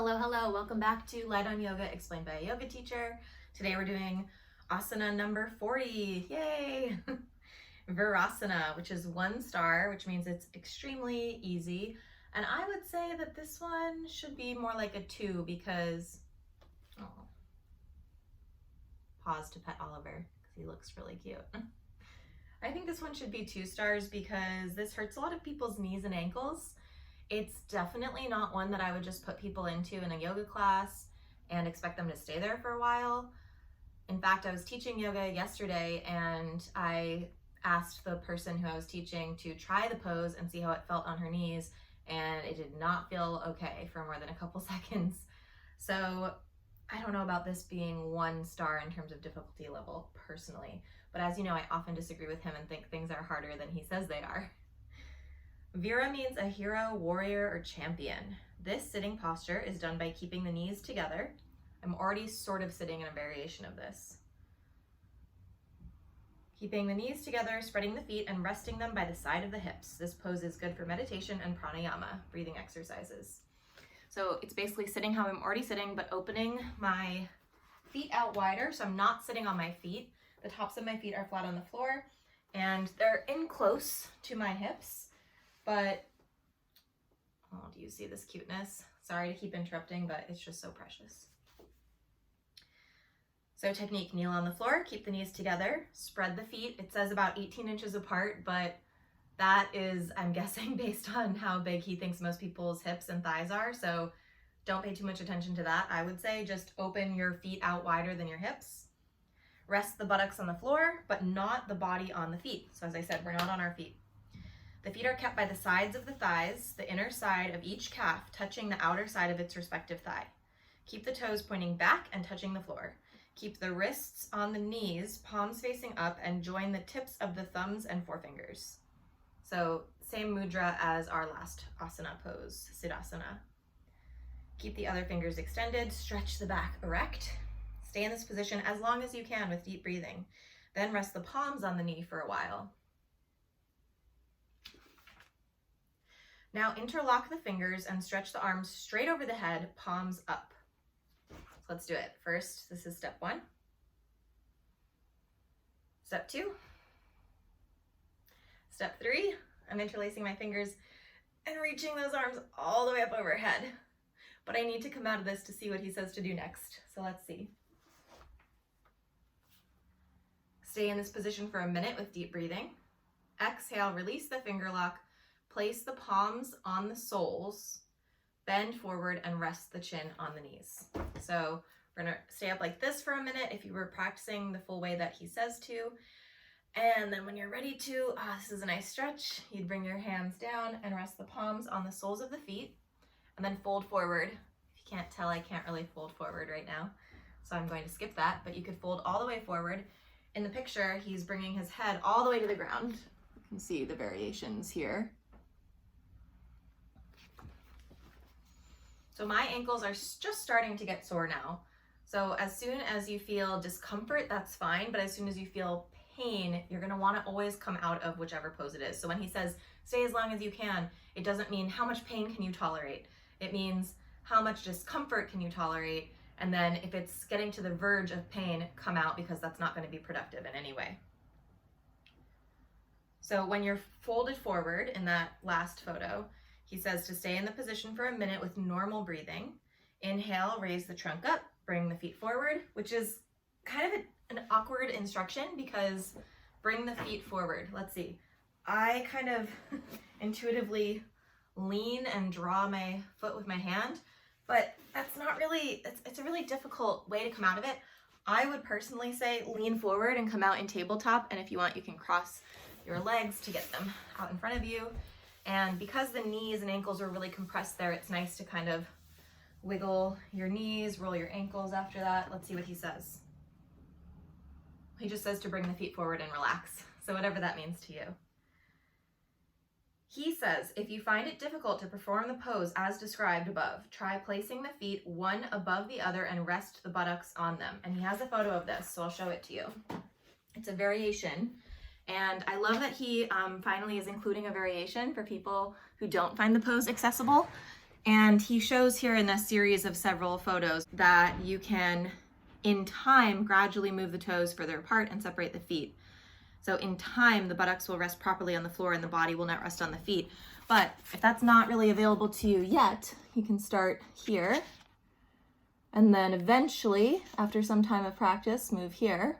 Hello, welcome back to Light on Yoga explained by a yoga teacher. Today we're doing Asana number 40, yay! Virasana, which is 1 star, which means it's extremely easy. And I would say that this one should be more like a 2 because, pause to pet Oliver because he looks really cute. I think this one should be 2 stars because this hurts a lot of people's knees and ankles. It's definitely not one that I would just put people into in a yoga class and expect them to stay there for a while. In fact, I was teaching yoga yesterday and I asked the person who I was teaching to try the pose and see how it felt on her knees, and it did not feel okay for more than a couple seconds. So I don't know about this being 1 star in terms of difficulty level personally, but as you know, I often disagree with him and think things are harder than he says they are. Vira means a hero, warrior, or champion. This sitting posture is done by keeping the knees together. I'm already sort of sitting in a variation of this. Keeping the knees together, spreading the feet, and resting them by the side of the hips. This pose is good for meditation and pranayama, breathing exercises. So it's basically sitting how I'm already sitting, but opening my feet out wider, so I'm not sitting on my feet. The tops of my feet are flat on the floor, and they're in close to my hips. But, oh, do you see this cuteness? Sorry to keep interrupting, but it's just so precious. So technique, kneel on the floor, keep the knees together, spread the feet. It says about 18 inches apart, but that is, I'm guessing, based on how big he thinks most people's hips and thighs are. So don't pay too much attention to that. I would say just open your feet out wider than your hips. Rest the buttocks on the floor, but not the body on the feet. So as I said, we're not on our feet. The feet are kept by the sides of the thighs, the inner side of each calf touching the outer side of its respective thigh. Keep the toes pointing back and touching the floor. Keep the wrists on the knees, palms facing up, and join the tips of the thumbs and forefingers. So same mudra as our last asana pose, Siddhasana. Keep the other fingers extended, stretch the back erect. Stay in this position as long as you can with deep breathing. Then rest the palms on the knee for a while. Now interlock the fingers and stretch the arms straight over the head, palms up. So let's do it. First, this is step 1. Step 2. Step 3, I'm interlacing my fingers and reaching those arms all the way up overhead. But I need to come out of this to see what he says to do next. So let's see. Stay in this position for a minute with deep breathing. Exhale, release the finger lock. Place the palms on the soles, bend forward, and rest the chin on the knees. So we're gonna stay up like this for a minute if you were practicing the full way that he says to. And then when you're ready to, this is a nice stretch, you'd bring your hands down and rest the palms on the soles of the feet, and then fold forward. If you can't tell, I can't really fold forward right now, so I'm going to skip that, but you could fold all the way forward. In the picture, he's bringing his head all the way to the ground. You can see the variations here. So my ankles are just starting to get sore now. So as soon as you feel discomfort, that's fine. But as soon as you feel pain, you're gonna wanna always come out of whichever pose it is. So when he says, stay as long as you can, it doesn't mean how much pain can you tolerate. It means how much discomfort can you tolerate. And then if it's getting to the verge of pain, come out, because that's not gonna be productive in any way. So when you're folded forward in that last photo, he says to stay in the position for a minute with normal breathing. Inhale, raise the trunk up, bring the feet forward, which is kind of an awkward instruction because bring the feet forward. Let's see. I kind of intuitively lean and draw my foot with my hand, but that's not really, it's a really difficult way to come out of it. I would personally say lean forward and come out in tabletop, and if you want, you can cross your legs to get them out in front of you. And because the knees and ankles are really compressed there, it's nice to kind of wiggle your knees, roll your ankles after that. Let's see what he says. He just says to bring the feet forward and relax. So whatever that means to you. He says, if you find it difficult to perform the pose as described above, try placing the feet one above the other and rest the buttocks on them. And he has a photo of this, so I'll show it to you. It's a variation. And I love that he finally is including a variation for people who don't find the pose accessible. And he shows here in this series of several photos that you can, in time, gradually move the toes further apart and separate the feet. So in time, the buttocks will rest properly on the floor and the body will not rest on the feet. But if that's not really available to you yet, you can start here. And then eventually, after some time of practice, move here.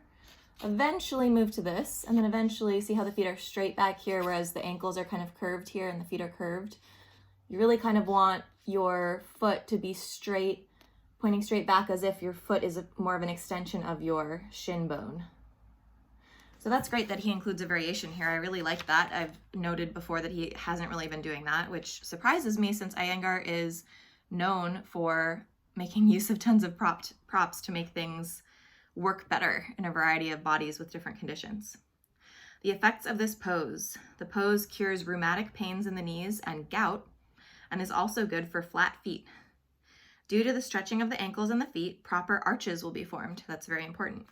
Eventually move to this. And then eventually see how the feet are straight back here, whereas the ankles are kind of curved here and the feet are curved. You really kind of want your foot to be straight, pointing straight back as if your foot is more of an extension of your shin bone. So that's great that he includes a variation here. I really like that. I've noted before that he hasn't really been doing that, which surprises me since Iyengar is known for making use of tons of props to make things work better in a variety of bodies with different conditions. The effects of this pose. The pose cures rheumatic pains in the knees and gout, and is also good for flat feet. Due to the stretching of the ankles and the feet, proper arches will be formed. That's very important.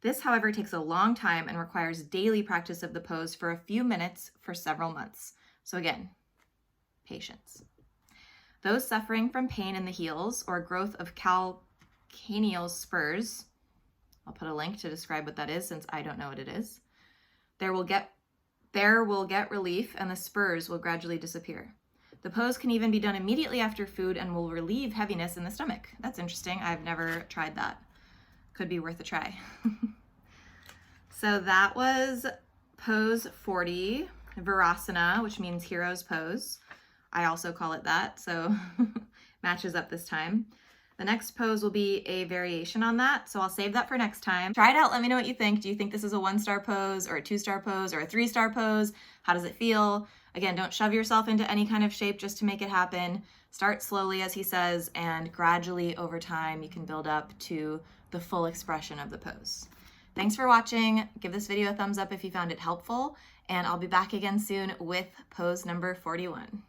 This, however, takes a long time and requires daily practice of the pose for a few minutes for several months. So again, patience. Those suffering from pain in the heels or growth of calcaneal spurs, I'll put a link to describe what that is since I don't know what it is, there will get relief and the spurs will gradually disappear. The pose can even be done immediately after food and will relieve heaviness in the stomach. That's interesting. I've never tried that. Could be worth a try. So that was pose 40, Virasana, which means hero's pose. I also call it that, so matches up this time. The next pose will be a variation on that, so I'll save that for next time. Try it out, let me know what you think. Do you think this is a 1-star pose or a 2-star pose or a 3-star pose? How does it feel? Again, don't shove yourself into any kind of shape just to make it happen. Start slowly, as he says, and gradually over time you can build up to the full expression of the pose. Thanks for watching. Give this video a thumbs up if you found it helpful, and I'll be back again soon with pose number 41.